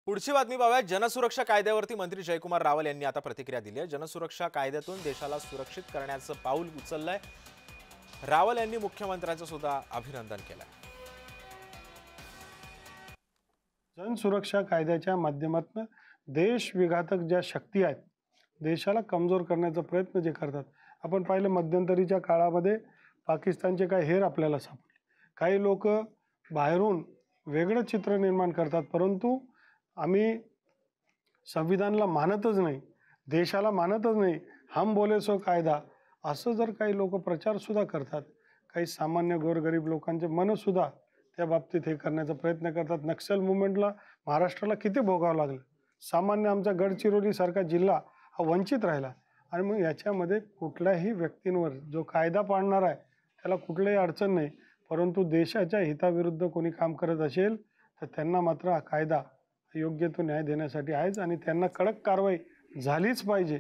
पुढची बातमी पाहूया। जनसुरक्षा कायद्यावरती मंत्री जयकुमार रावल यांनी आता प्रतिक्रिया दिली आहे। जनसुरक्षा कायद्यातून देशाला सुरक्षित करण्याचं पाऊल उचललंय। रावल यांनी मुख्यमंत्र्यांचं सुद्धा अभिनंदन केलंय। जनसुरक्षा कायद्याच्या माध्यमातून देश विघातक ज्या शक्ती आहेत, देशाला कमजोर करण्याचा प्रयत्न जे करतात, आपण पाहिलं मध्यंतरीच्या काळामध्ये पाकिस्तानचे काही हेर आपल्याला सापडले। काही लोक बाहेरून वेगळं चित्र निर्माण करतात, परंतु आम्ही संविधानाला मानतच नाही, देशाला मानतच नाही, हम बोले सो कायदा असं जर काही लोक प्रचार सुद्धा करतात, काही सामान्य गोरगरीब लोकांचे मन सुद्धा त्या बाबतीत हे करण्याचा प्रयत्न करतात। नक्सल मुवमेंटला महाराष्ट्राला किती भोगावं लागलं। सामान्य आमचा गडचिरोली सारखा जिल्हा हा वंचित राहिला आणि मग याच्यामध्ये कुठल्याही व्यक्तींवर जो कायदा पाळणार आहे त्याला कुठलीही अडचण नाही, परंतु देशाच्या हिताविरुद्ध कोणी काम करत असेल तर त्यांना मात्र हा कायदा योग्य तो न्याय देण्यासाठी आहेच आणि त्यांना कडक कारवाई झालीच पाहिजे।